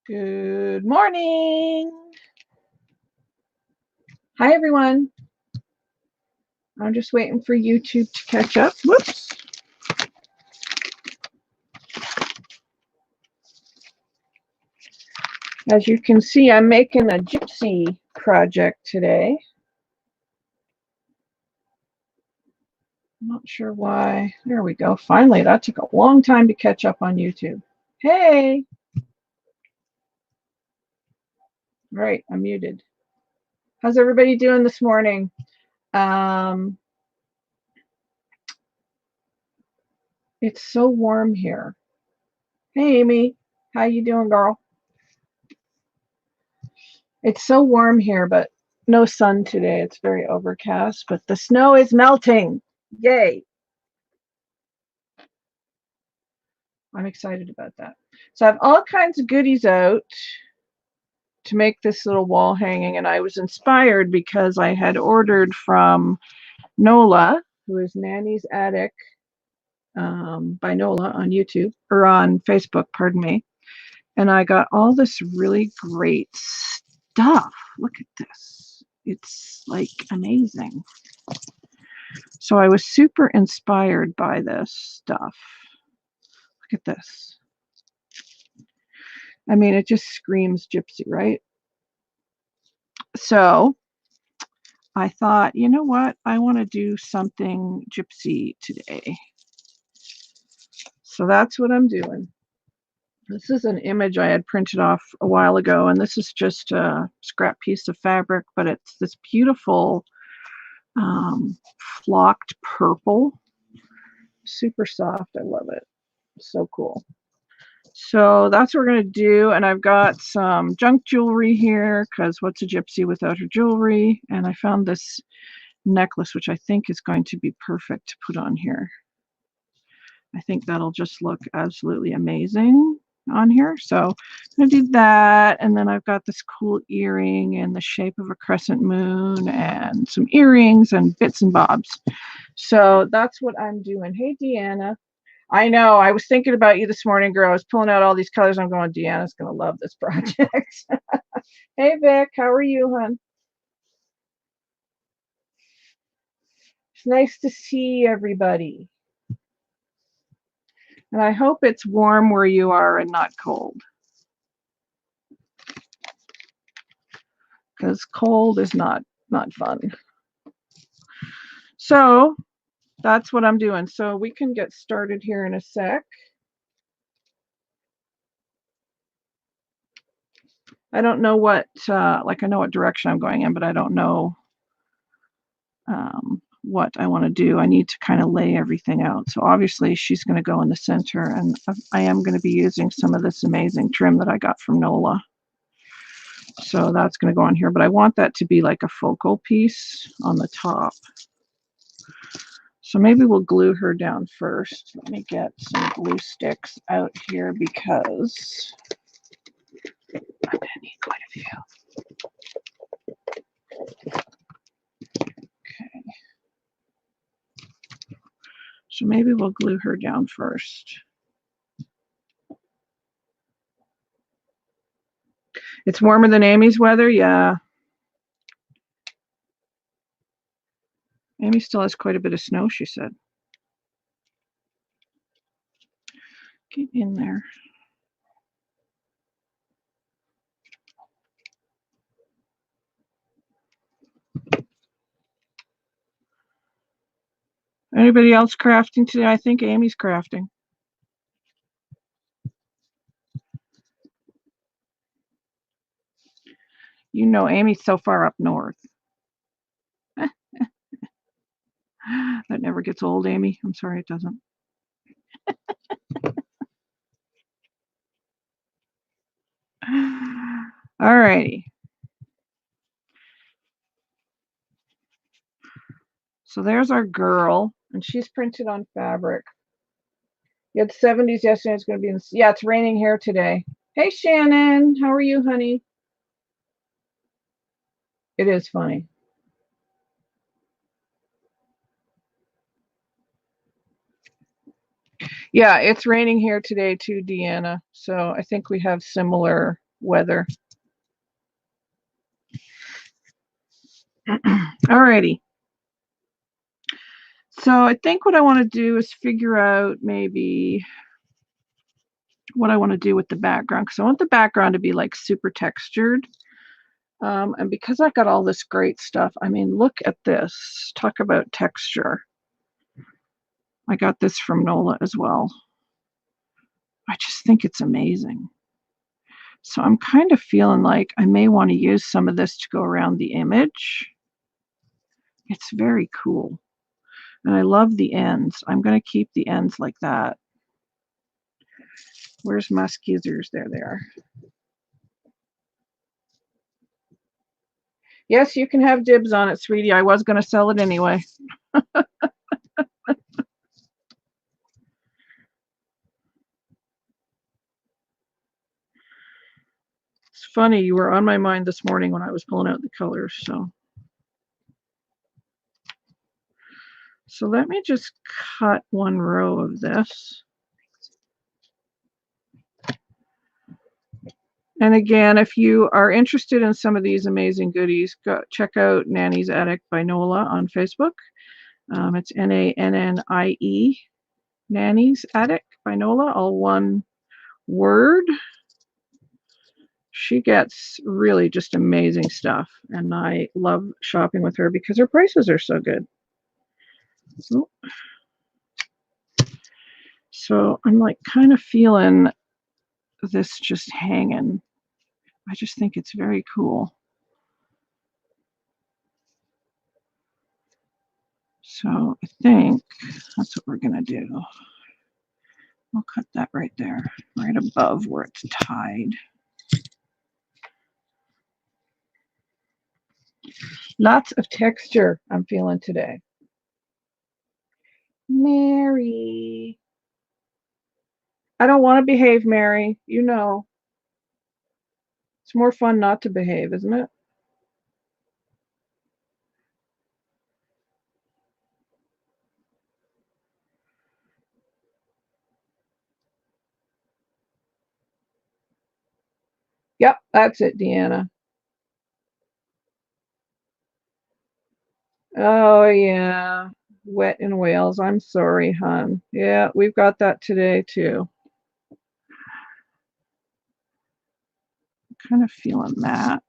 Good morning. Hi, everyone. I'm just waiting for YouTube to catch up. Whoops. As you can see, I'm making a Gypsy project today. I'm not sure why. There we go. Finally, that took a long time to catch up on YouTube. Hey. Right, I'm muted. How's everybody doing this morning? It's so warm here. Hey, Amy. How you doing, girl? It's so warm here, but no sun today. It's very overcast, but the snow is melting. Yay. I'm excited about that. So I have all kinds of goodies out to make this little wall hanging, and I was inspired because I had ordered from Nola, who is Nanny's Attic by Nola on YouTube, or on Facebook, pardon me. And I got all this really great stuff. Look at this. It's like amazing. So I was super inspired by this stuff. Look at this. I mean, it just screams Gypsy, right? So I thought, you know what? I want to do something Gypsy today. So that's what I'm doing. This is an image I had printed off a while ago, and this is just a scrap piece of fabric, but it's this beautiful flocked purple. Super soft. I love it. So cool. So that's what we're going to do. And I've got some junk jewelry here because what's a gypsy without her jewelry? And I found this necklace, which I think is going to be perfect to put on here. I think that'll just look absolutely amazing on here. So I'm going to do that. And then I've got this cool earring in the shape of a crescent moon and some earrings and bits and bobs. So that's what I'm doing. Hey, Deanna. I know. I was thinking about you this morning, girl. I was pulling out all these colors. I'm going, Deanna's going to love this project. Hey, Vic. How are you, hon? It's nice to see everybody. And I hope it's warm where you are and not cold. Because cold is not fun. So that's what I'm doing. So we can get started here in a sec. I don't know what, like I know what direction I'm going in, but I don't know what I want to do. I need to kind of lay everything out. So obviously she's going to go in the center, and I am going to be using some of this amazing trim that I got from Nola. So that's going to go on here, but I want that to be like a focal piece on the top. So maybe we'll glue her down first. Let me get some glue sticks out here because I'm going to need quite a few. Okay. So maybe we'll glue her down first. It's warmer than Amy's weather? Yeah. Amy still has quite a bit of snow, she said. Get in there. Anybody else crafting today? I think Amy's crafting. You know, Amy's so far up north. That never gets old, Amy. I'm sorry, it doesn't. All righty. So there's our girl, and she's printed on fabric. You had 70s yesterday. It's going to be yeah, it's raining here today. Hey, Shannon. How are you, honey? It is funny. Yeah, it's raining here today too, Deanna. So I think we have similar weather. Alrighty. So I think what I want to do is figure out maybe what I want to do with the background, because I want the background to be like super textured. And because I got all this great stuff, I mean, look at this. Talk about texture. I got this from Nola as well. I just think it's amazing. So I'm kind of feeling like I may want to use some of this to go around the image. It's very cool. And I love the ends. I'm going to keep the ends like that. Where's my skizzers? There they are. Yes, you can have dibs on it, sweetie. I was going to sell it anyway. It's funny, you were on my mind this morning when I was pulling out the colors. So let me just cut one row of this. And again, if you are interested in some of these amazing goodies, go check out Nanny's Attic by Nola on Facebook. It's Nannie, Nanny's Attic by Nola, all one word. She gets really just amazing stuff, and I love shopping with her because her prices are so good. So I'm like kind of feeling this just hanging. I just think it's very cool. So I think that's what we're going to do. I'll cut that right there, right above where it's tied. Lots of texture I'm feeling today. Mary. I don't want to behave, Mary. You know. It's more fun not to behave, isn't it? Yep, that's it, Deanna. Oh, yeah. Wet in Wales. I'm sorry, hon. Yeah, we've got that today, too. Kind of feeling that.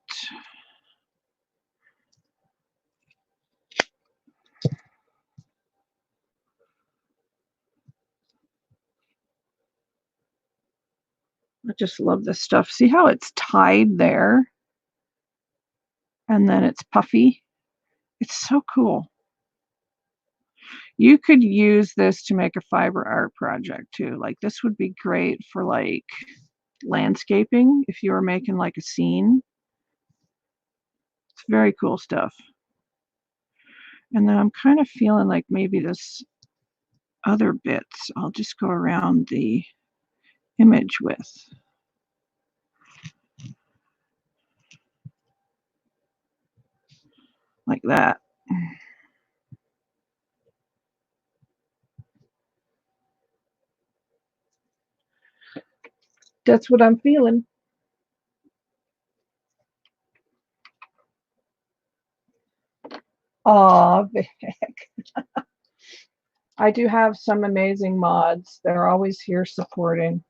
I just love this stuff. See how it's tied there? And then it's puffy. It's so cool. You could use this to make a fiber art project too. Like this would be great for like landscaping if you were making like a scene. It's very cool stuff. And then I'm kind of feeling like maybe this other bits I'll just go around the image with. Like that. That's what I'm feeling. Aw, Vic. I do have some amazing mods. They're always here supporting.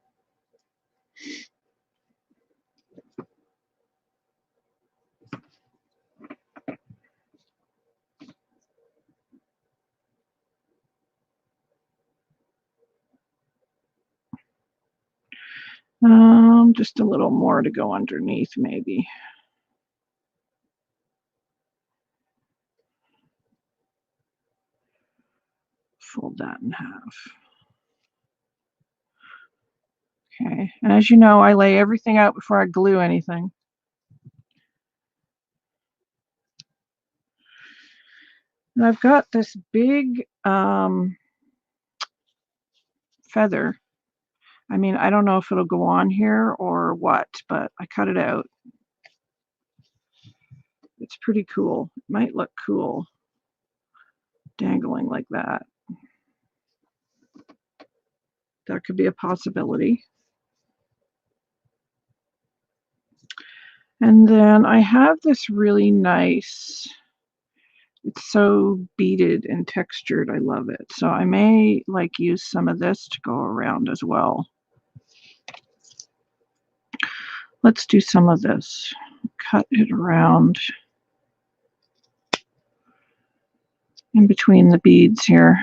Just a little more to go underneath, maybe. Fold that in half. Okay, and as you know, I lay everything out before I glue anything. And I've got this big feather. I mean, I don't know if it'll go on here or what, but I cut it out. It's pretty cool. It might look cool dangling like that. That could be a possibility. And then I have this really nice, it's so beaded and textured. I love it. So I may like use some of this to go around as well. Let's do some of this. Cut it around in between the beads here.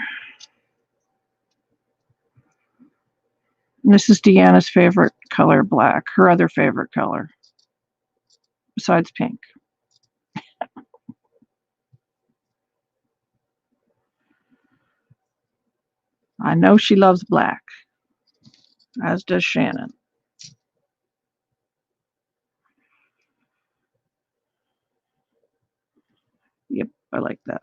And this is Deanna's favorite color, black, her other favorite color, besides pink. I know she loves black, as does Shannon. Yep, I like that.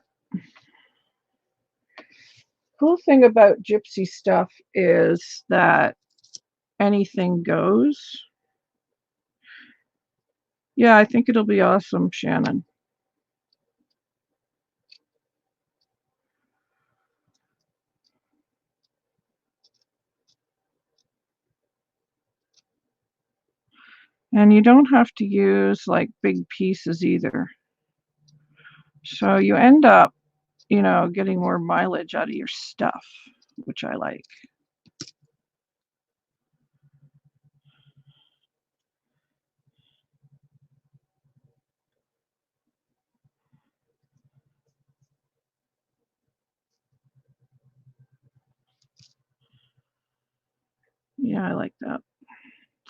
Cool thing about Gypsy stuff is that anything goes. Yeah, I think it'll be awesome, Shannon. And you don't have to use like big pieces either. So you end up, you know, getting more mileage out of your stuff, which I like. Yeah, I like that.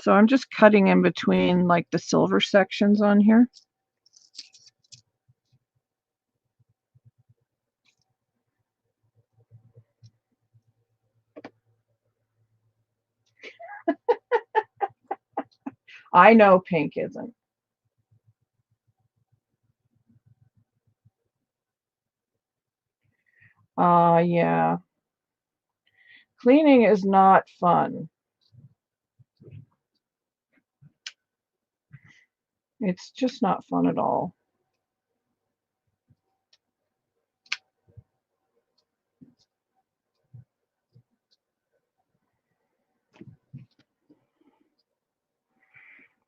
So I'm just cutting in between like the silver sections on here. I know pink isn't. Yeah. Cleaning is not fun. It's just not fun at all.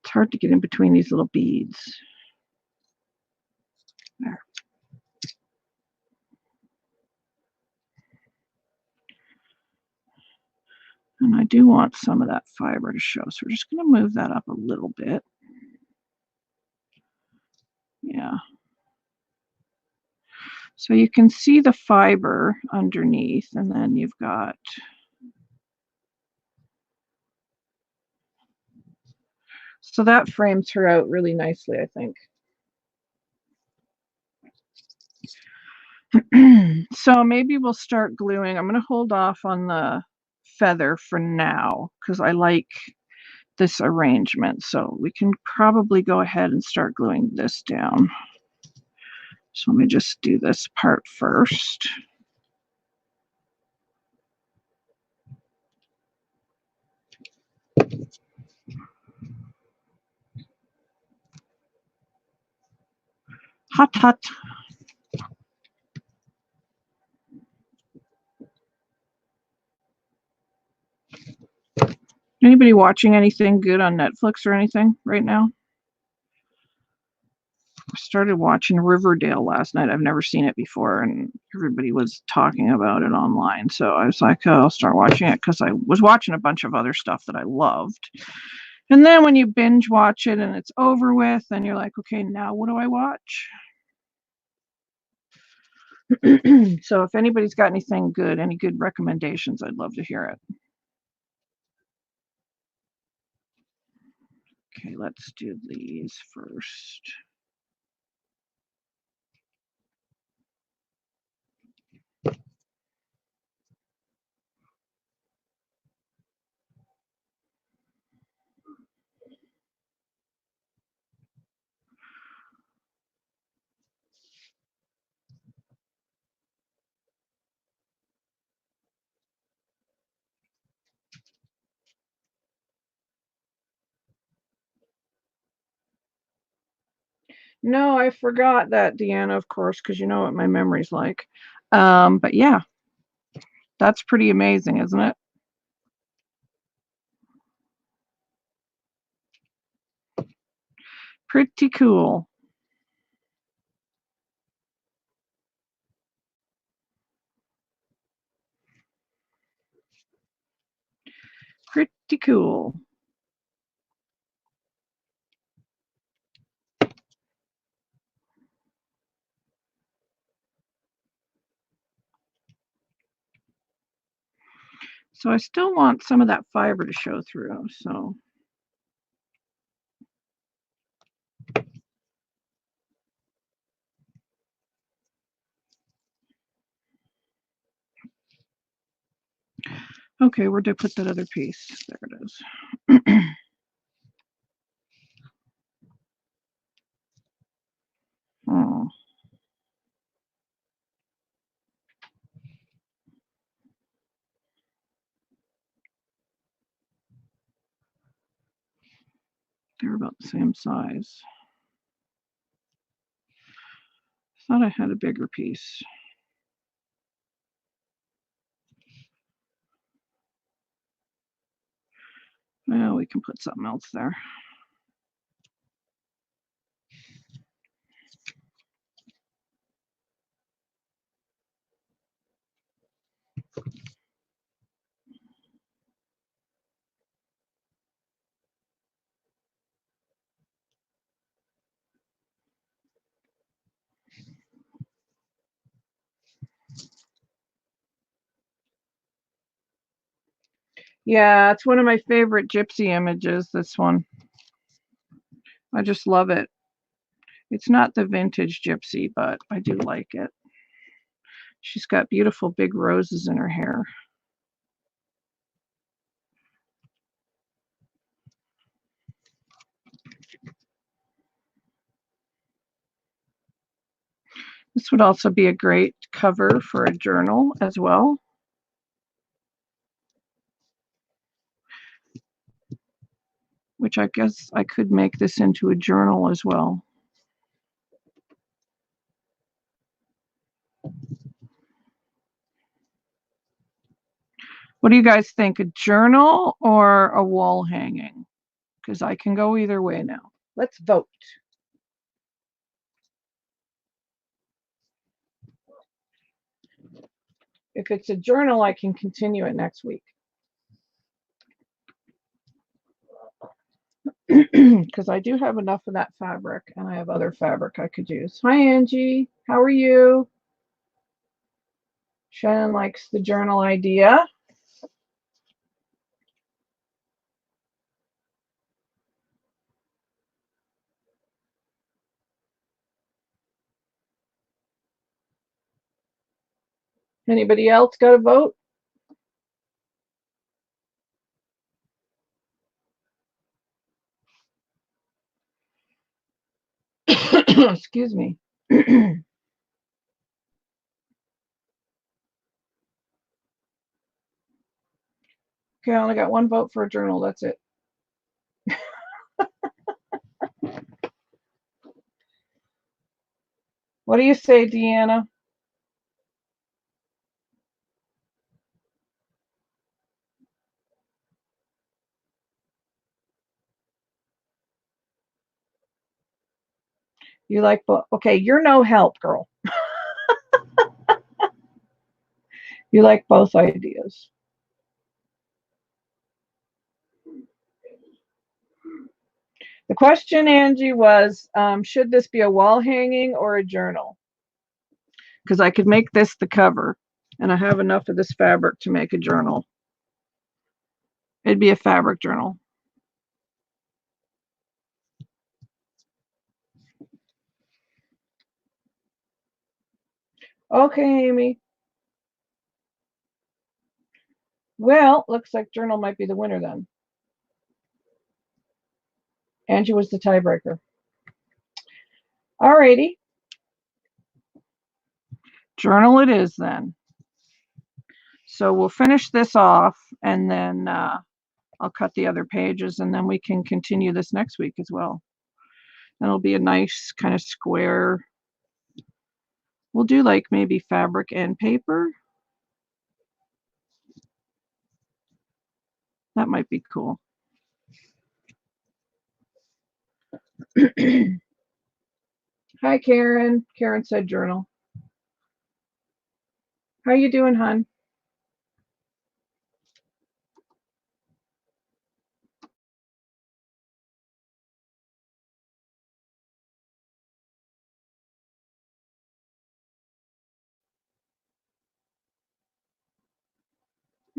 It's hard to get in between these little beads. There. And I do want some of that fiber to show, so we're just going to move that up a little bit. Yeah. So you can see the fiber underneath, and then you've got, so that frames her out really nicely, I think. So maybe we'll start gluing. I'm going to hold off on the feather for now because I like this arrangement. So we can probably go ahead and start gluing this down. So let me just do this part first. Hot, hot. Anybody watching anything good on Netflix or anything right now? I started watching Riverdale last night. I've never seen it before, and everybody was talking about it online. So I was like, oh, I'll start watching it because I was watching a bunch of other stuff that I loved. And then when you binge watch it and it's over with, then you're like, okay, now what do I watch? So if anybody's got anything good, any good recommendations, I'd love to hear it. Okay, let's do these first. No, I forgot that, Deanna, of course, because you know what my memory's like. But yeah, that's pretty amazing, isn't it? Pretty cool. Pretty cool. So I still want some of that fiber to show through, so. Okay, where did I put that other piece? There it is. Oh. They're about the same size. Thought I had a bigger piece. Well, we can put something else there. Yeah, it's one of my favorite Gypsy images, this one. I just love it. It's not the vintage Gypsy, but I do like it. She's got beautiful big roses in her hair. This would also be a great cover for a journal as well. Which I guess I could make this into a journal as well. What do you guys think? A journal or a wall hanging? Because I can go either way now. Let's vote. If it's a journal, I can continue it next week. Because I do have enough of that fabric, and I have other fabric I could use. Hi, Angie. How are you? Shannon likes the journal idea. Anybody else got a vote? Excuse me. Okay, I only got one vote for a journal. That's it. What do you say, Deanna? You like both? Okay, you're no help, girl. You like both ideas. The question, Angie, was should this be a wall hanging or a journal? Because I could make this the cover, and I have enough of this fabric to make a journal. It'd be a fabric journal. Okay, Amy. Well, looks like journal might be the winner then. Angie was the tiebreaker. Alrighty. Journal it is then. So we'll finish this off, and then I'll cut the other pages, and then we can continue this next week as well. And it'll be a nice kind of square. We'll do like maybe fabric and paper. That might be cool. Hi, Karen. Karen said journal. How you doing, hon?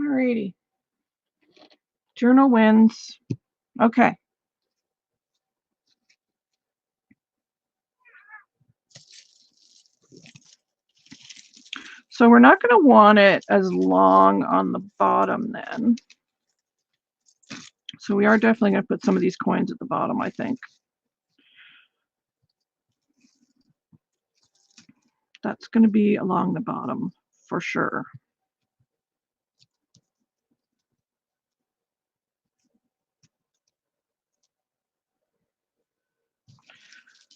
Alrighty. Journal wins. Okay. So we're not going to want it as long on the bottom then. So we are definitely going to put some of these coins at the bottom, I think. That's going to be along the bottom for sure.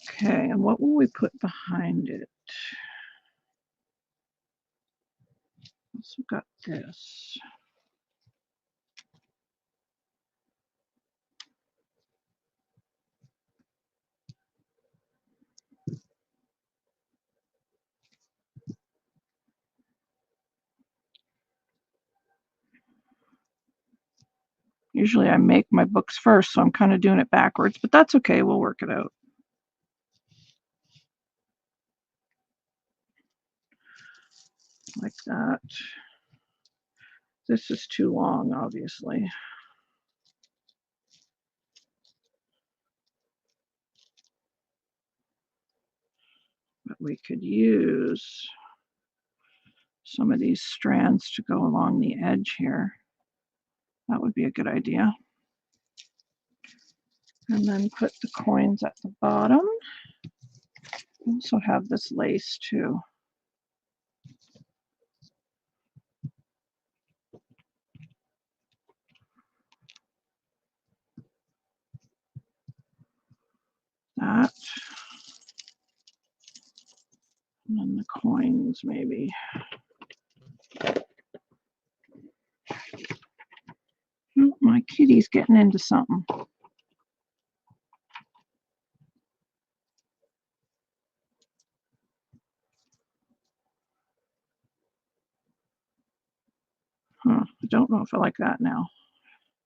Okay, and what will we put behind it? So we've got this. Usually I make my books first, so I'm kind of doing it backwards, but that's okay. We'll work it out. Like that. This is too long, obviously. But we could use some of these strands to go along the edge here. That would be a good idea. And then put the coins at the bottom. Also have this lace too. That. And then the coins maybe. Oh, my kitty's getting into something. Huh, I don't know if I like that now.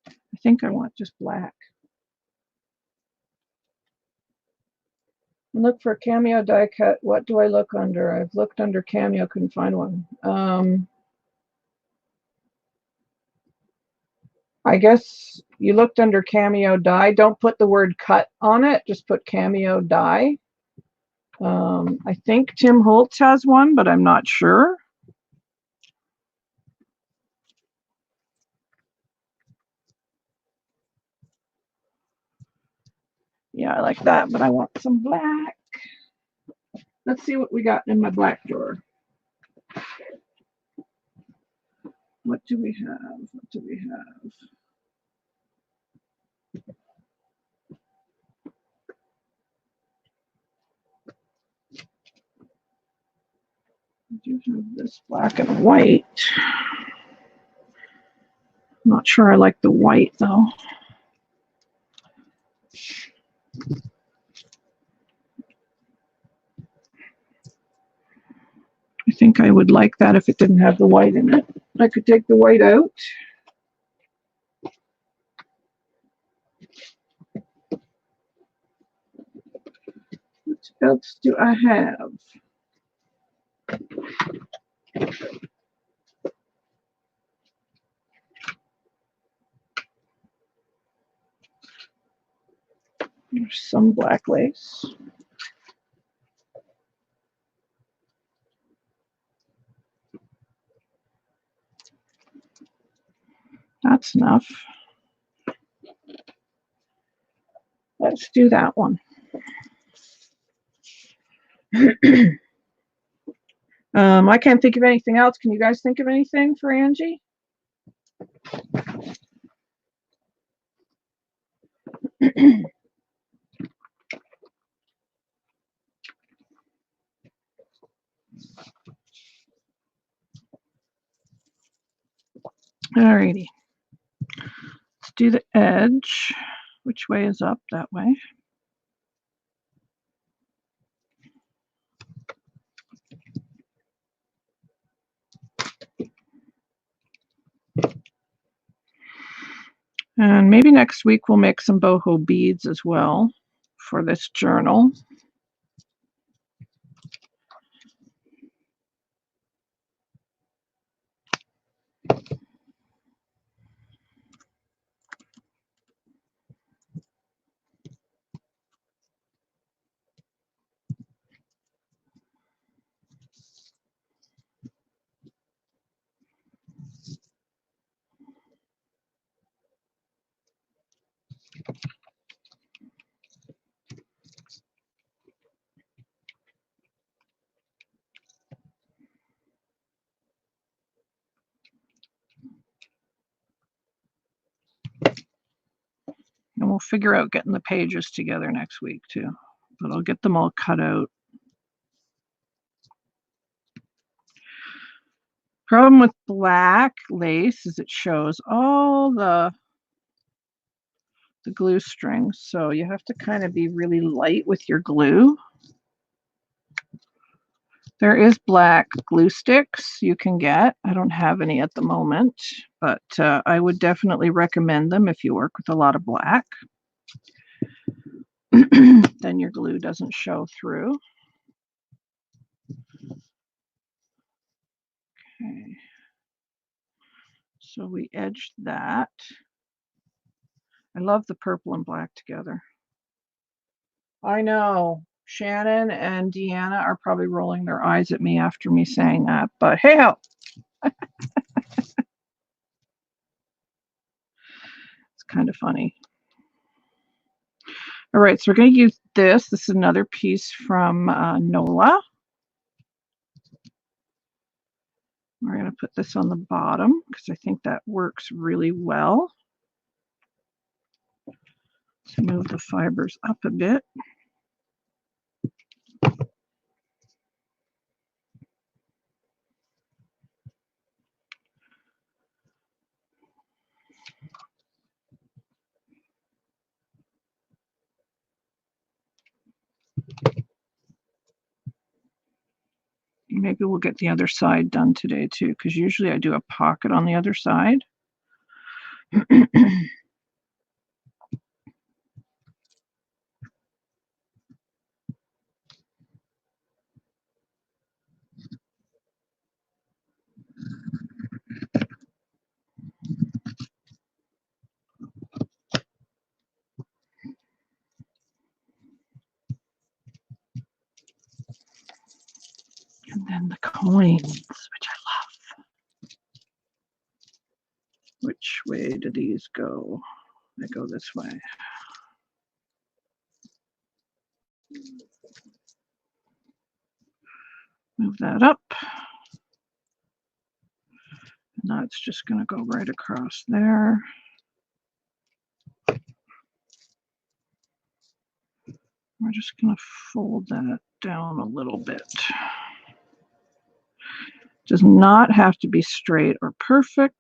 I think I want just black. Look for cameo die cut. What do I look under? I've looked under cameo, couldn't find one. I guess you looked under cameo die. Don't put the word cut on it. Just put cameo die. I think Tim Holtz has one, but I'm not sure. Yeah, I like that, but I want some black. Let's see what we got in my black drawer. What do we have? What do we have? I do have this black and white. I'm not sure I like the white though. I think I would like that if it didn't have the white in it. I could take the white out. What else do I have? There's some black lace. That's enough. Let's do that one. I can't think of anything else. Can you guys think of anything for Angie? Alrighty. Let's do the edge. Which way is up? That way. And maybe next week we'll make some boho beads as well for this journal. And we'll figure out getting the pages together next week too. But I'll get them all cut out. Problem with black lace is it shows all the glue strings, so you have to kind of be really light with your glue. There is black glue sticks you can get. I don't have any at the moment, but I would definitely recommend them if you work with a lot of black. Then your glue doesn't show through. Okay. So we edged that. I love the purple and black together. I know. Shannon and Deanna are probably rolling their eyes at me after me saying that, but hey ho. It's kind of funny. All right, so we're going to use this. This is another piece from Nola. We're going to put this on the bottom because I think that works really well. Let's move the fibers up a bit. Maybe we'll get the other side done today too, because usually I do a pocket on the other side. And then the coins, which I love. Which way do these go? They go this way. Move that up. And that's just going to go right across there. We're just going to fold that down a little bit. Does not have to be straight or perfect.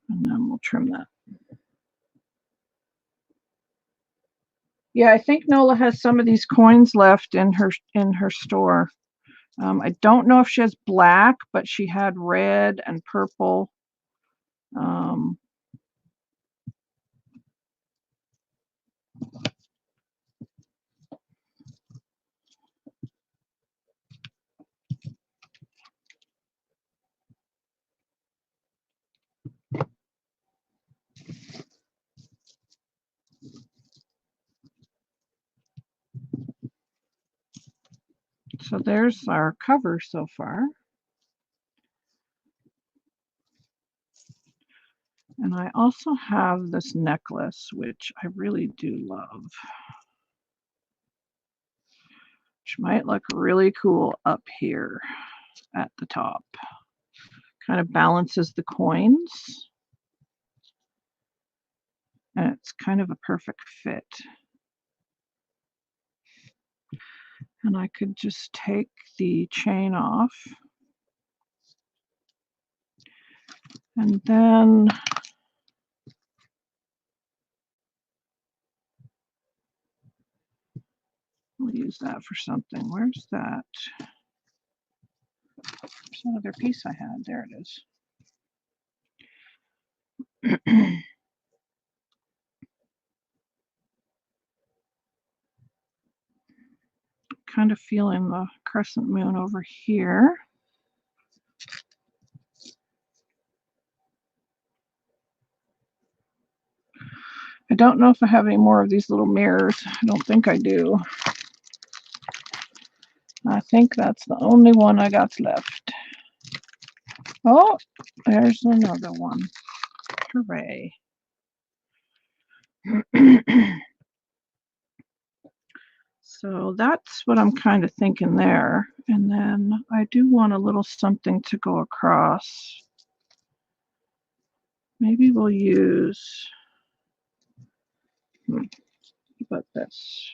And then we'll trim that. Yeah, I think Nola has some of these coins left in her store. I don't know if she has black, but she had red and purple. So there's our cover so far. And I also have this necklace, which I really do love. Which might look really cool up here at the top. Kind of balances the coins. And it's kind of a perfect fit. And I could just take the chain off. And then We'll use that for something. Where's that? There's another piece I had. There it is. Kind of feeling the crescent moon over here. I don't know if I have any more of these little mirrors. I don't think I do. I think that's the only one I got left. Oh, there's another one. Hooray. So that's what I'm kind of thinking there. And then I do want a little something to go across. Maybe we'll use, how about this?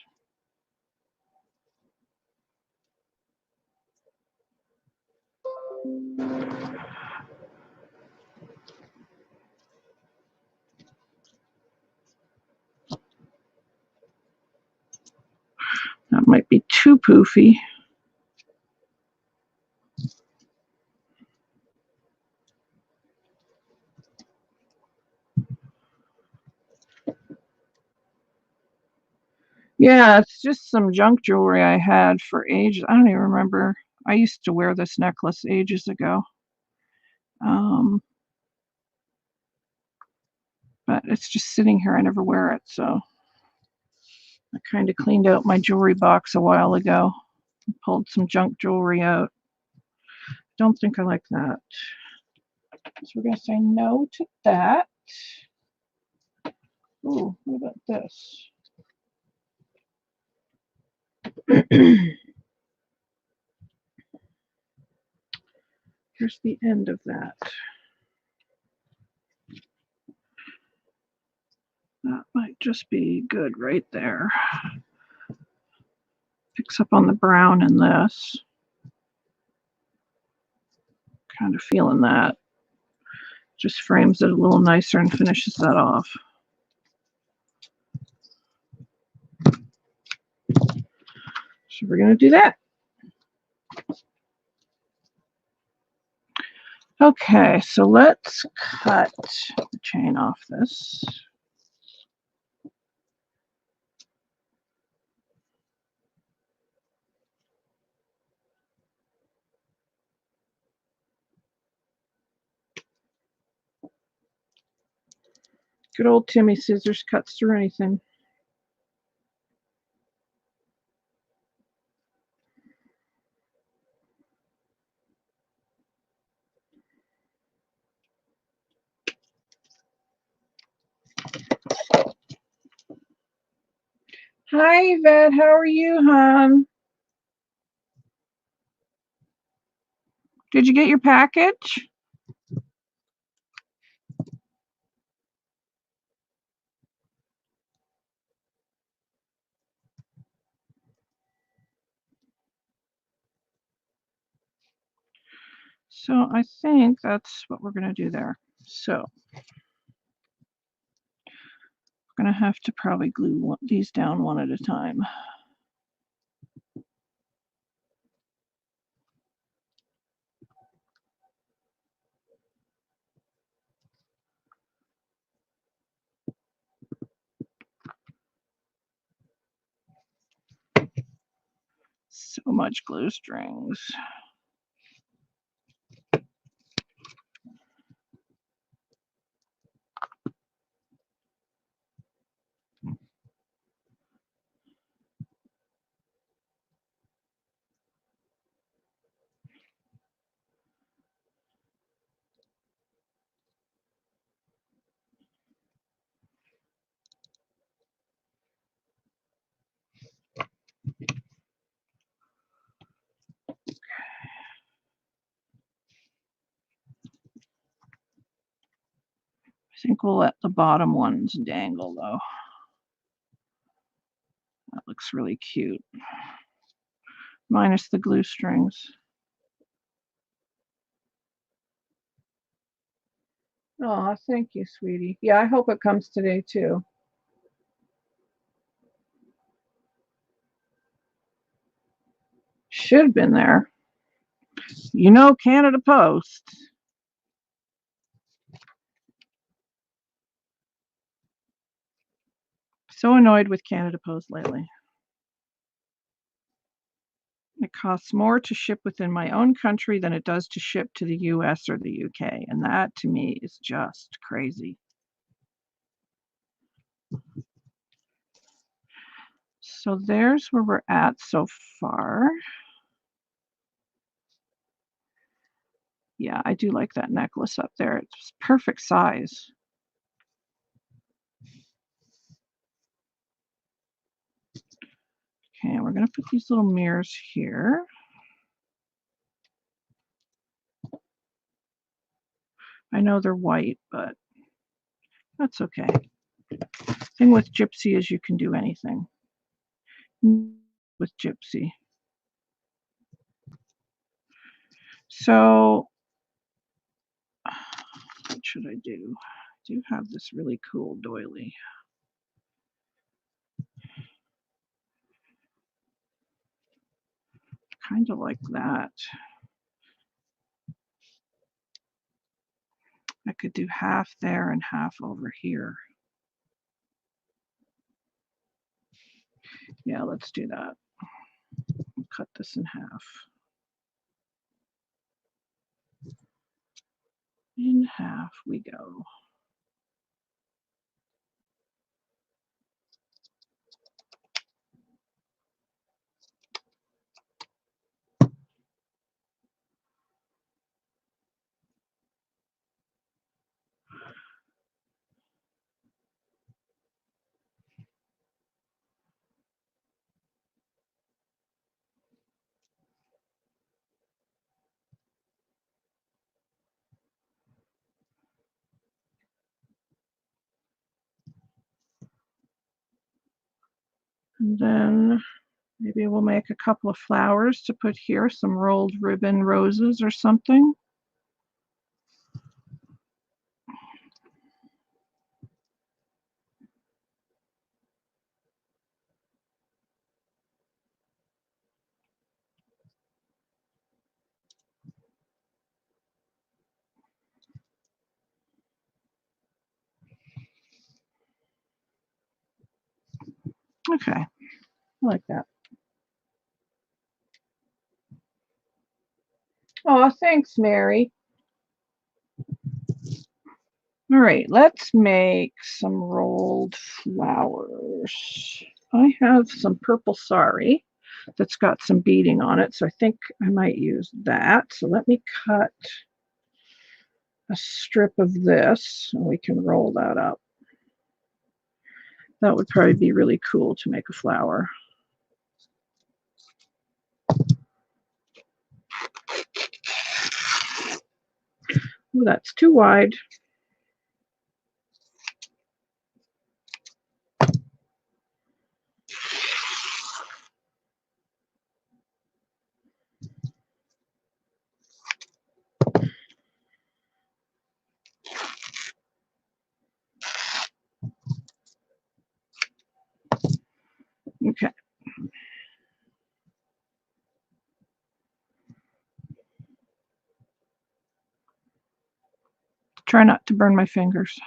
That might be too poofy. Yeah, it's just some junk jewelry I had for ages. I don't even remember. I used to wear this necklace ages ago. But it's just sitting here. I never wear it, so I kind of cleaned out my jewelry box a while ago. Pulled some junk jewelry out. Don't think I like that. So we're going to say no to that. Ooh, what about this? Here's the end of that. That might just be good right there. Picks up on the brown in this. Kind of feeling that. Just frames it a little nicer and finishes that off. So we're going to do that. Okay, so let's cut the chain off this. Good old Timmy scissors cuts through anything. Hi, Yvette. How are you, hon? Did you get your package? So I think that's what we're going to do there. So we're going to have to probably glue these down one at a time. So much glue strings. I think we'll let the bottom ones dangle though. That looks really cute. Minus the glue strings. Oh, thank you, sweetie. Yeah, I hope it comes today too. should have been there. You know, Canada Post. So annoyed with Canada Post lately. It costs more to ship within my own country than it does to ship to the US or the UK. And that to me is just crazy. So there's where we're at so far. Yeah, I do like that necklace up there. It's perfect size. Okay, we're going to put these little mirrors here. I know they're white, but that's okay. Thing with Gypsy is you can do anything with Gypsy. So what should I do? I do have this really cool doily. Kind of like that. I could do half there and half over here. Yeah, let's do that. I'll cut this in half. In half we go. And then maybe we'll make a couple of flowers to put here, some rolled ribbon roses or something. Okay, I like that. Oh, thanks, Mary. All right, let's make some rolled flowers. I have some purple sari that's got some beading on it, so I think I might use that. So let me cut a strip of this, and we can roll that up. That would probably be really cool to make a flower. Ooh, that's too wide. Okay. Try not to burn my fingers.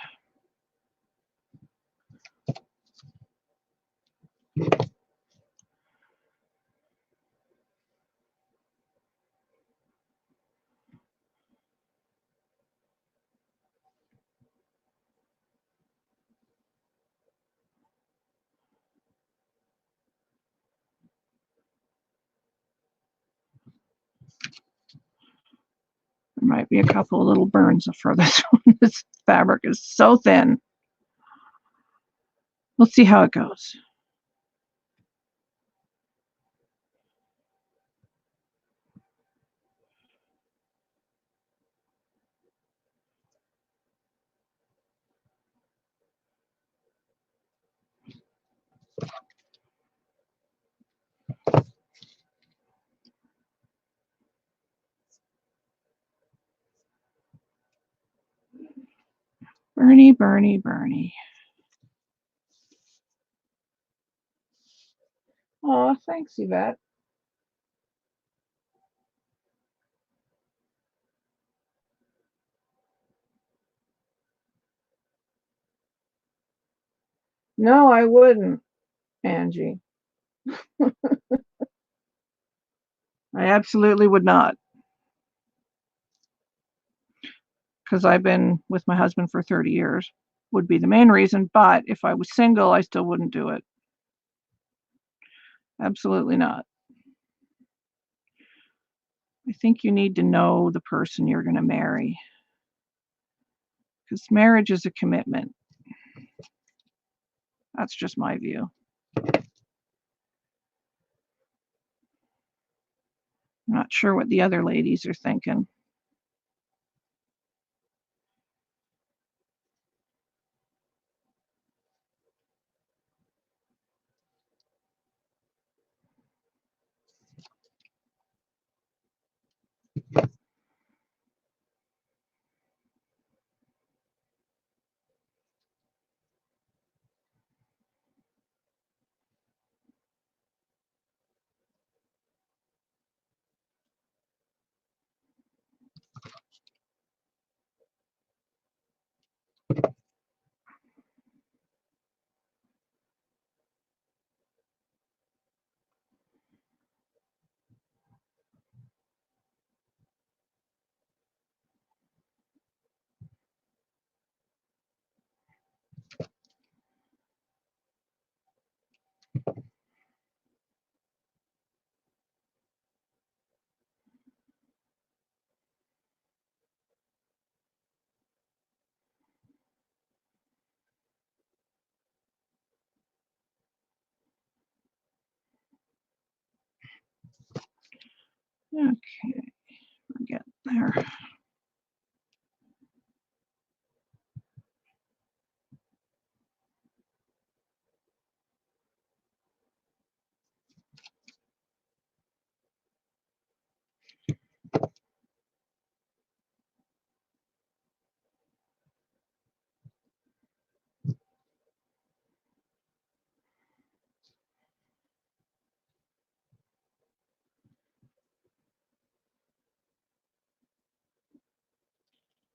There might be a couple of little burns for this one. This fabric is so thin. We'll see how it goes. Bernie, Bernie, Bernie. Oh, thanks, Yvette. No, I wouldn't, Angie. I absolutely would not, because I've been with my husband for 30 years, would be the main reason. But if I was single, I still wouldn't do it. Absolutely not. I think you need to know the person you're going to marry, because marriage is a commitment. That's just my view. I'm not sure what the other ladies are thinking. Okay, we're getting there.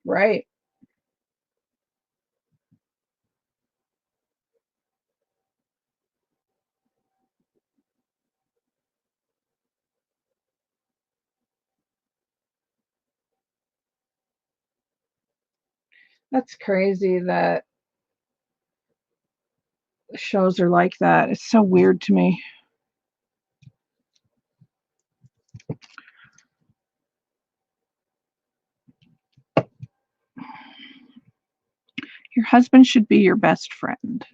Right. That's crazy that shows are like that. It's so weird to me. Your husband should be your best friend.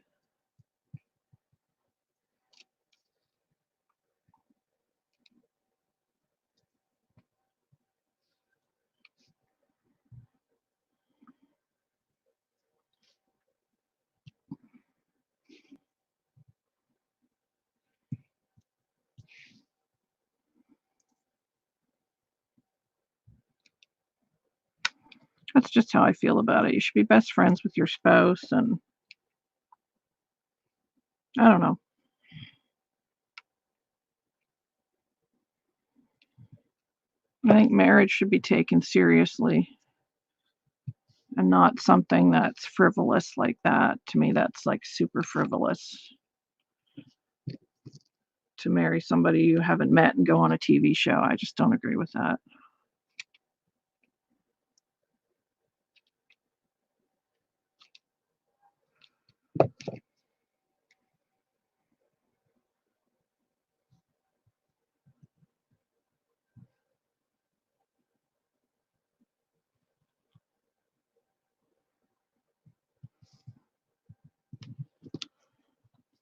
That's just how I feel about it. You should be best friends with your spouse, and I don't know. I think marriage should be taken seriously and not something that's frivolous like that. To me, that's like super frivolous to marry somebody you haven't met and go on a TV show. I just don't agree with that.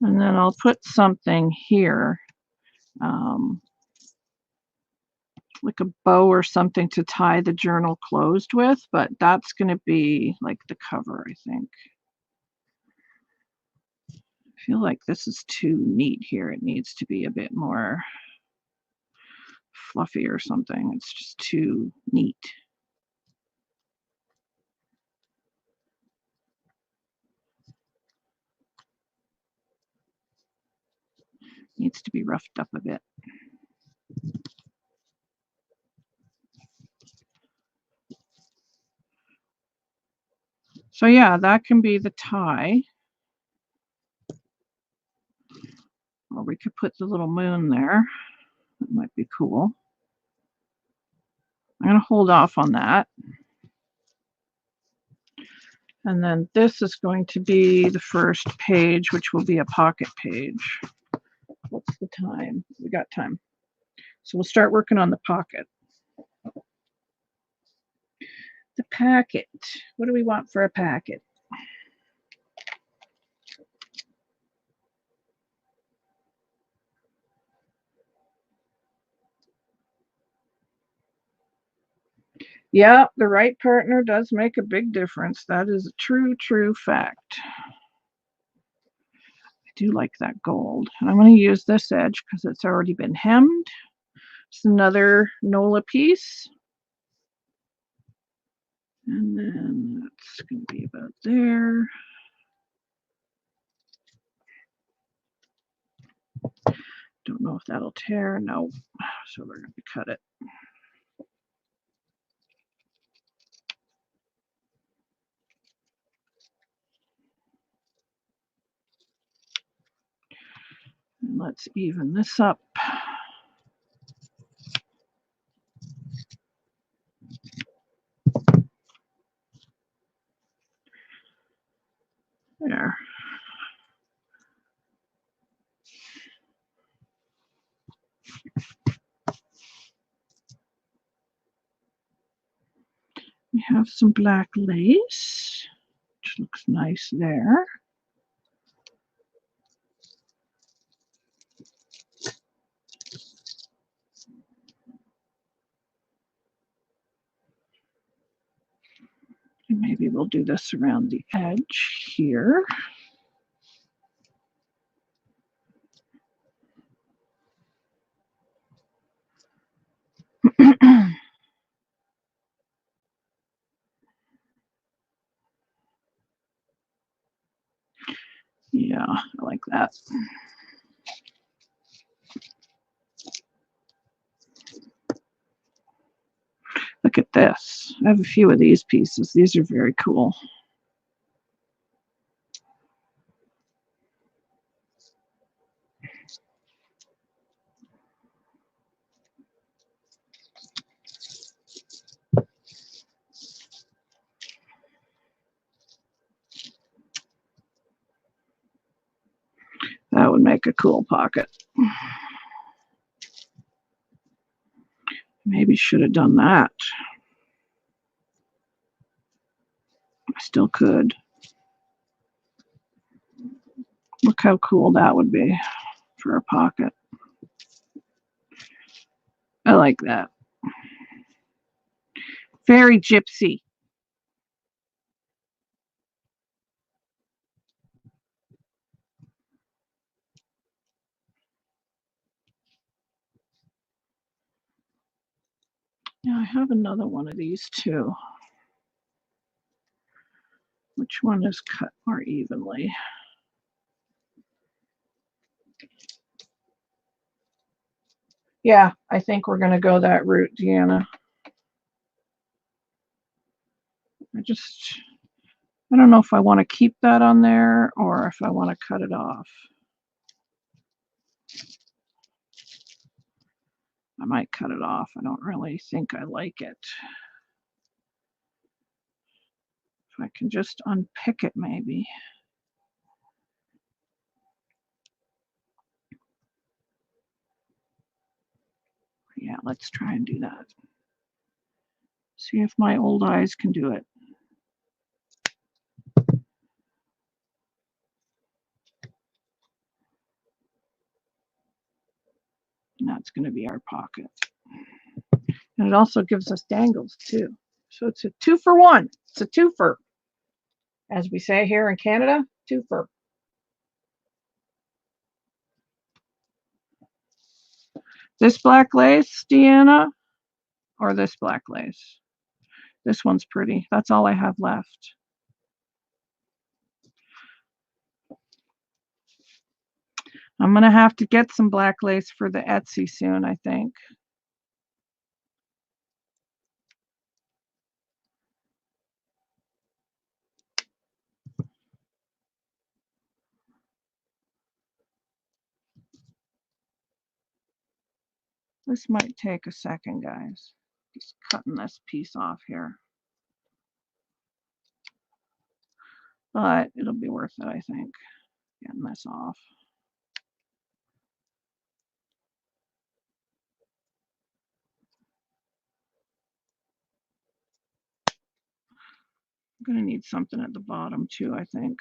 And then I'll put something here, um, like a bow or something to tie the journal closed with, but that's going to be like the cover, I think. I feel like this is too neat here. It needs to be a bit more fluffy or something. It's just too neat. Needs to be roughed up a bit. So yeah, that can be the tie. Or we could put the little moon there. That might be cool. I'm going to hold off on that. And then this is going to be the first page, which will be a pocket page. What's the time? We got time. So we'll start working on the pocket. The packet. What do we want for a packet? Yeah, the right partner does make a big difference. That is a true, true fact. I do like that gold. And I'm going to use this edge because it's already been hemmed. It's another NOLA piece. And then that's going to be about there. Don't know if that'll tear. No. So we're going to cut it. And let's even this up. There. We have some black lace, which looks nice there. And maybe we'll do this around the edge here. Yeah, I like that. Look at this. I have a few of these pieces. These are very cool. That would make a cool pocket. Maybe should have done that. I still could. Look how cool that would be for a pocket. I like that. Very gypsy. Yeah, I have another one of these too. Which one is cut more evenly? Yeah, I think we're going to go that route, Deanna. I don't know if I want to keep that on there or if I want to cut it off. I might cut it off. I don't really think I like it. If I can just unpick it, maybe. Yeah, let's try and do that. See if my old eyes can do it. And that's going to be our pocket. And it also gives us dangles too. So it's a 2-for-1. It's a twofer. As we say here in Canada, twofer. This black lace, Deanna, or this black lace? This one's pretty. That's all I have left. I'm going to have to get some black lace for the Etsy soon, I think. This might take a second, guys. Just cutting this piece off here. But it'll be worth it, I think, getting this off. I'm going to need something at the bottom too, I think.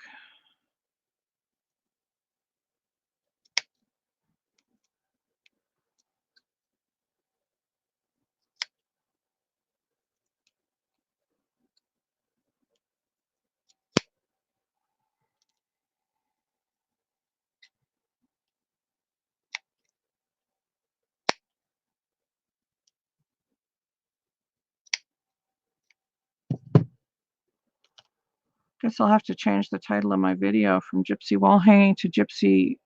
Guess I'll have to change the title of my video from Gypsy Wall Hanging to Gypsy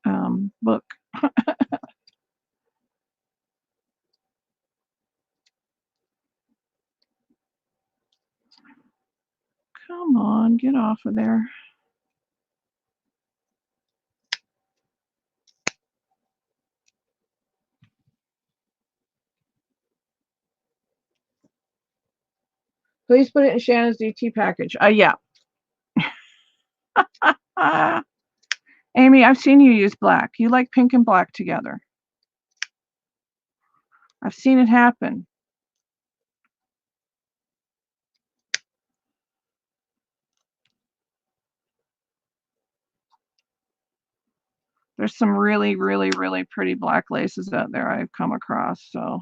Book. Come on, get off of there. Please put it in Shannon's DT package. Yeah. Amy, I've seen you use black. You like pink and black together. I've seen it happen. There's some really, really, really pretty black laces out there I've come across. So,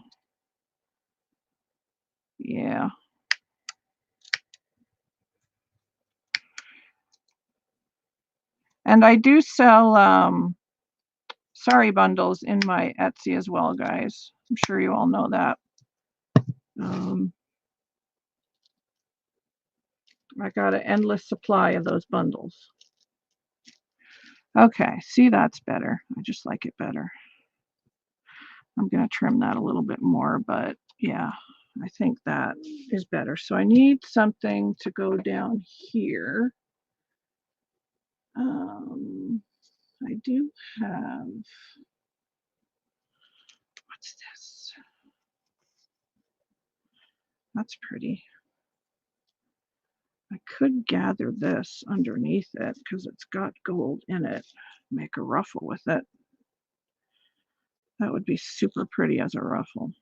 yeah. And I do sell sari bundles in my Etsy as well, guys. I'm sure you all know that. I got an endless supply of those bundles. Okay, see, that's better. I just like it better. I'm going to trim that a little bit more, but yeah, I think that is better. So I need something to go down here. I do have, what's this? That's pretty. I could gather this underneath it because it's got gold in it. Make a ruffle with it. That would be super pretty as a ruffle.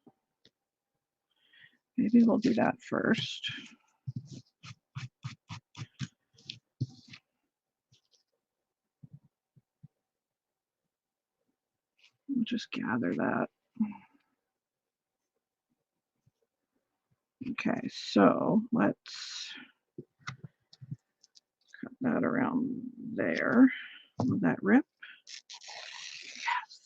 Maybe we'll do that first. We'll just gather that. Okay, so let's cut that around there. Will that rip? Yes.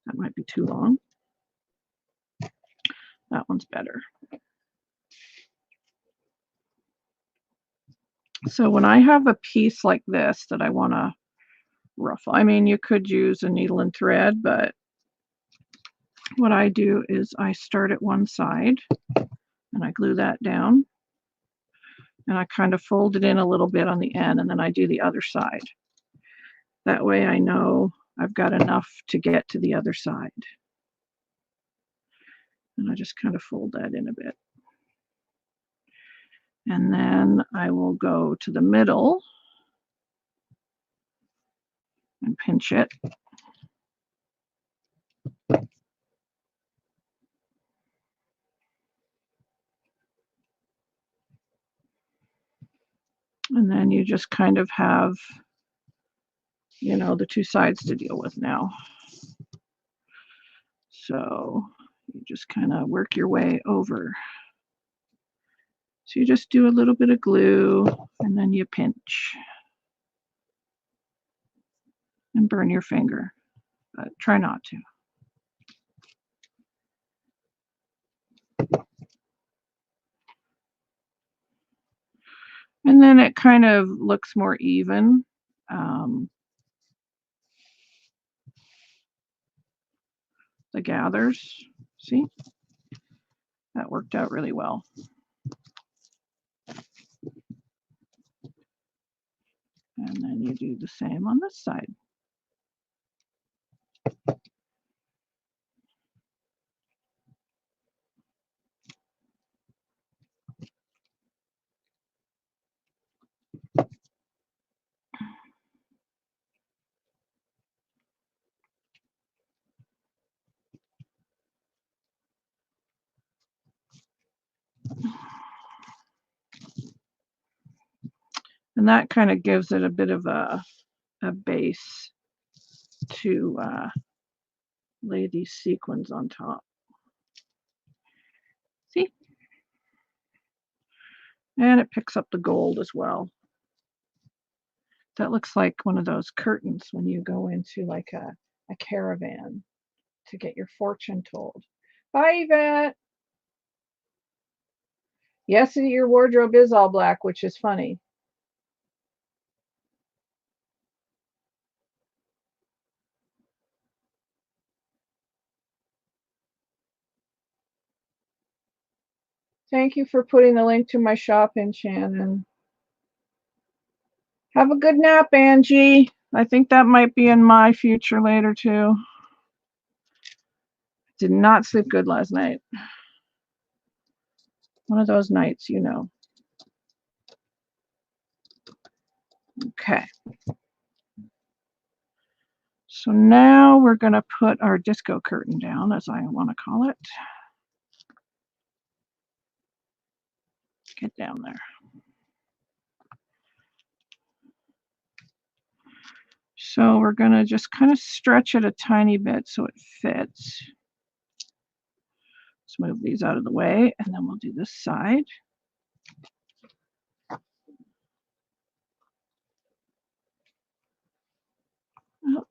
That might be too long. That one's better. So when I have a piece like this that I want to ruffle, I mean, you could use a needle and thread, but what I do is I start at one side and I glue that down and I kind of fold it in a little bit on the end and then I do the other side. That way I know I've got enough to get to the other side. And I just kind of fold that in a bit. And then I will go to the middle and pinch it. And then you just kind of have, you know, the two sides to deal with now. So you just kind of work your way over. So you just do a little bit of glue and then you pinch and burn your finger, but try not to. And then it kind of looks more even. The gathers, see? That worked out really well. do the same on this side. And that kind of gives it a bit of a base to lay these sequins on top. See? And it picks up the gold as well. That looks like one of those curtains when you go into like a caravan to get your fortune told. Bye, Yvette. Yes, your wardrobe is all black, which is funny. Thank you for putting the link to my shop in, Shannon. Have a good nap, Angie. I think that might be in my future later, too. Did not sleep good last night. One of those nights, you know. Okay. So now we're going to put our disco curtain down, as I want to call it. Get down there. So we're going to just kind of stretch it a tiny bit so it fits. Let's move these out of the way, and then we'll do this side. Oh.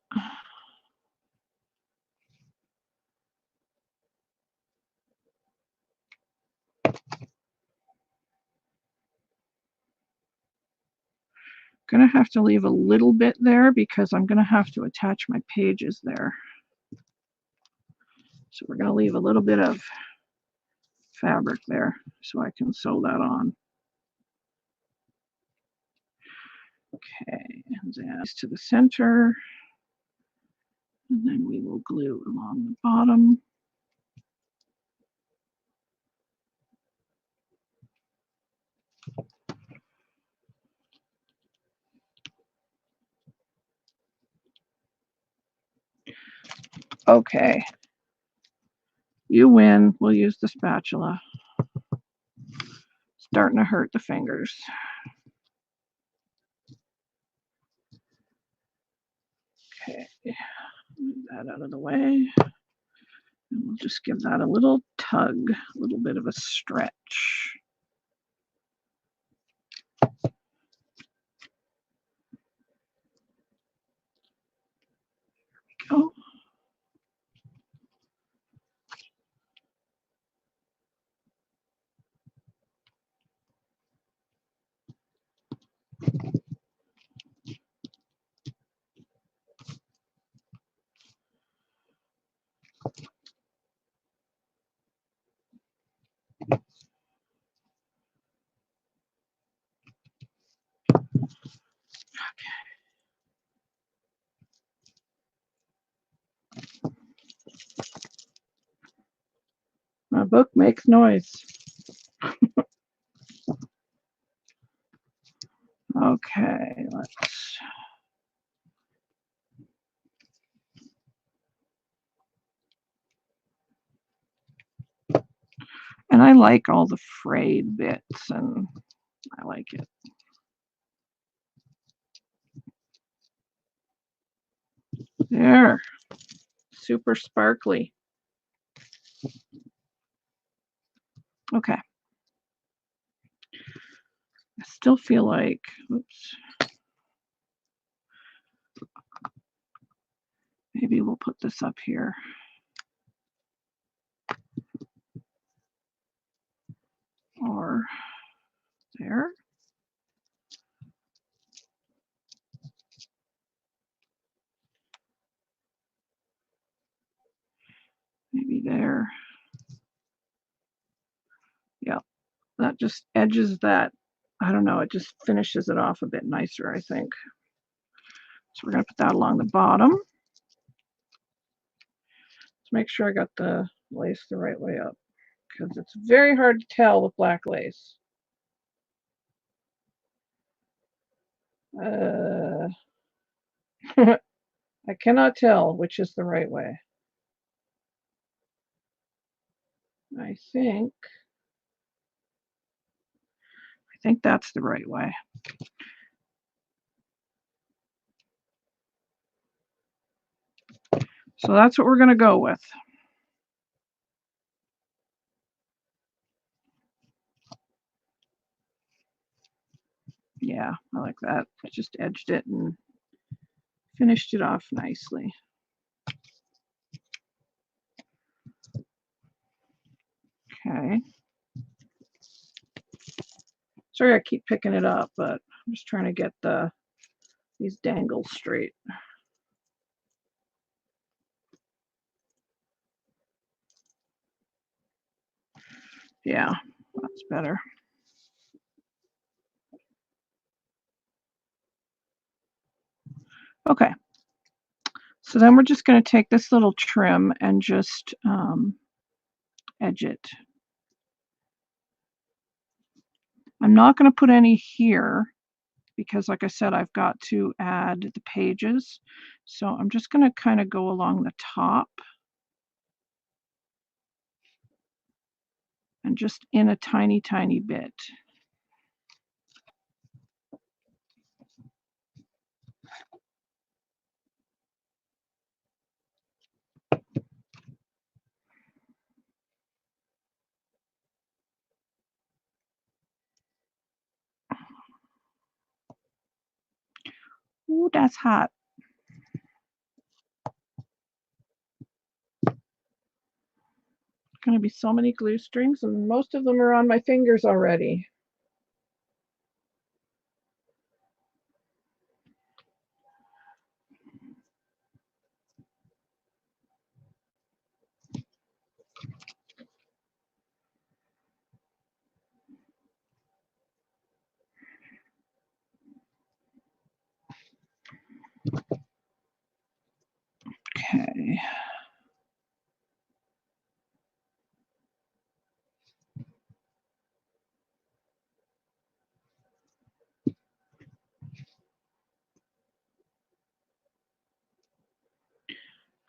Gonna have to leave a little bit there because I'm gonna have to attach my pages there. So we're gonna leave a little bit of fabric there so I can sew that on. Okay, and then to the center, and then we will glue along the bottom. Okay, you win. We'll use the spatula. Starting to hurt the fingers. Okay, move that out of the way. And we'll just give that a little tug, a little bit of a stretch. There we go. My book makes noise. Okay, let's. And I like all the frayed bits, and I like it. There, super sparkly. Okay. I still feel like, oops. Maybe we'll put this up here. Or there. Maybe there. Yep, that just edges that. I don't know, it just finishes it off a bit nicer, I think. So we're going to put that along the bottom. Let's make sure I got the lace the right way up, because it's very hard to tell with black lace. I cannot tell which is the right way. I think that's the right way. So that's what we're going to go with. Yeah, I like that. I just edged it and finished it off nicely. Okay. Sorry I keep picking it up, but I'm just trying to get these dangles straight. Yeah, that's better. Okay. So then we're just going to take this little trim and just edge it. I'm not going to put any here because, like I said, I've got to add the pages. So I'm just going to kind of go along the top and just in a tiny, tiny bit. Ooh, that's hot. Going to be so many glue strings, and most of them are on my fingers already. Okay.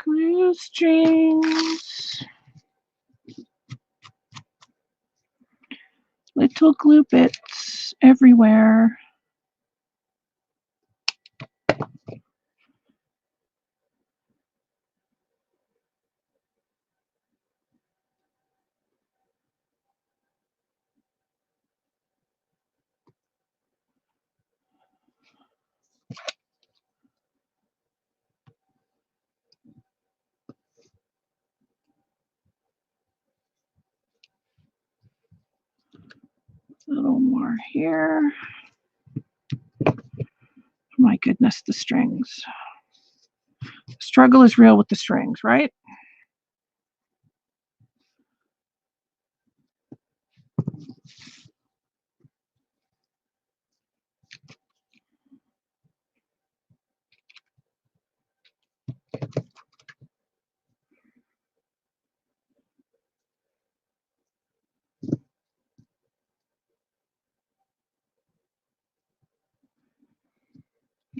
Glue strings. Little glue bits everywhere. A little more here. My goodness, the strings. The struggle is real with the strings, right?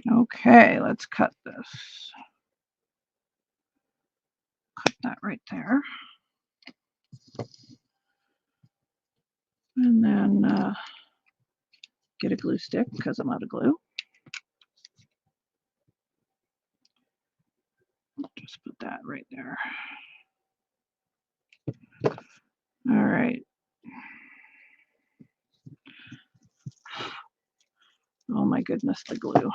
Okay, let's cut this. Cut that right there. And then get a glue stick because I'm out of glue. Just put that right there. All right. Oh my goodness, the glue.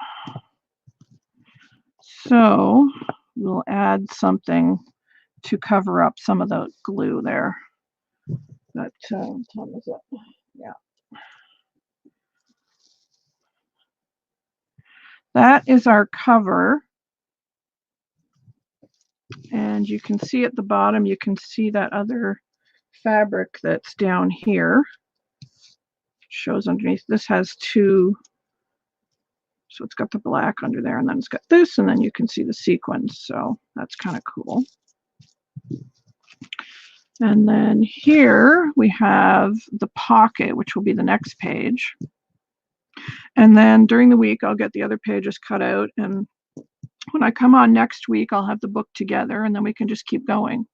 So we'll add something to cover up some of the glue there. That time is up. Yeah. That is our cover. And you can see at the bottom, you can see that other fabric that's down here. Shows underneath. This has two So it's got the black under there, and then it's got this, and then you can see the sequins. So that's kind of cool. And then here we have the pocket, which will be the next page. And then during the week, I'll get the other pages cut out. And when I come on next week, I'll have the book together, and then we can just keep going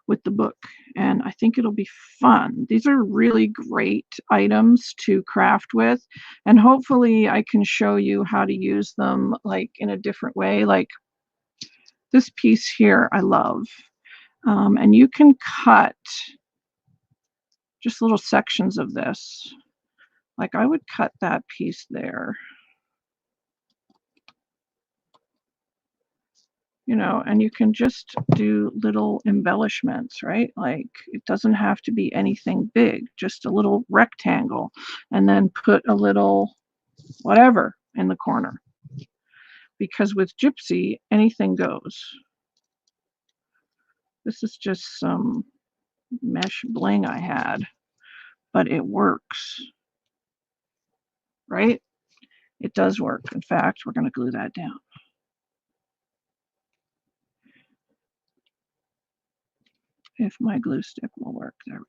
with the book. And I think it'll be fun. These are really great items to craft with. And hopefully I can show you how to use them like in a different way. Like this piece here, I love. And you can cut just little sections of this. Like I would cut that piece there. You know, and you can just do little embellishments, right? Like it doesn't have to be anything big, just a little rectangle, and then put a little whatever in the corner. Because with Gypsy, anything goes. This is just some mesh bling I had, but it works, right? It does work. In fact, we're going to glue that down. If my glue stick will work. There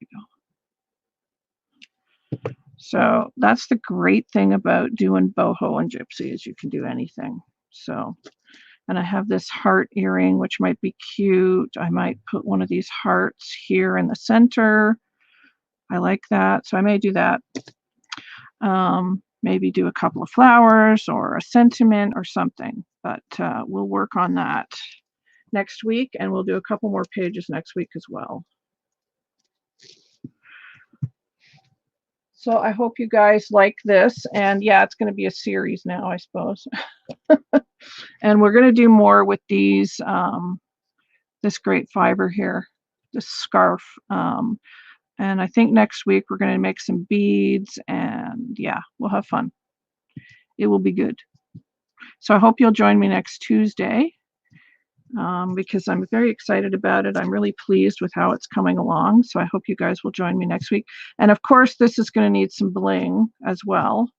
we go. So that's the great thing about doing boho and Gypsy is you can do anything. So, and I have this heart earring, which might be cute. I might put one of these hearts here in the center. I like that. So I may do that. Maybe do a couple of flowers or a sentiment or something. But we'll work on that next week, and we'll do a couple more pages next week as well. So I hope you guys like this, and yeah, it's going to be a series now, I suppose. And we're going to do more with these, this great fiber here, this scarf. And I think next week we're going to make some beads, and yeah, we'll have fun. It will be good. So I hope you'll join me next Tuesday. Because I'm very excited about it. I'm really pleased with how it's coming along. So I hope you guys will join me next week. And of course, this is going to need some bling as well.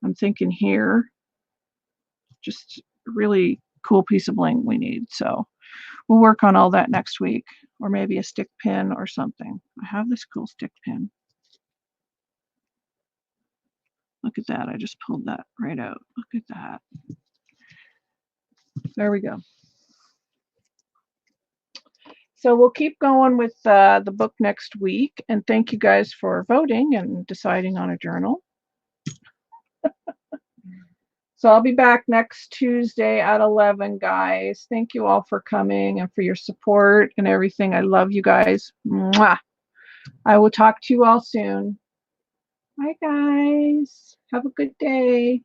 I'm thinking here, just a really cool piece of bling we need. So we'll work on all that next week, or maybe a stick pin or something. I have this cool stick pin. Look at that. I just pulled that right out. Look at that. There we go. So we'll keep going with the book next week. And thank you guys for voting and deciding on a journal. So I'll be back next Tuesday at 11, guys. Thank you all for coming and for your support and everything. I love you guys. Mwah. I will talk to you all soon. Bye, guys. Have a good day.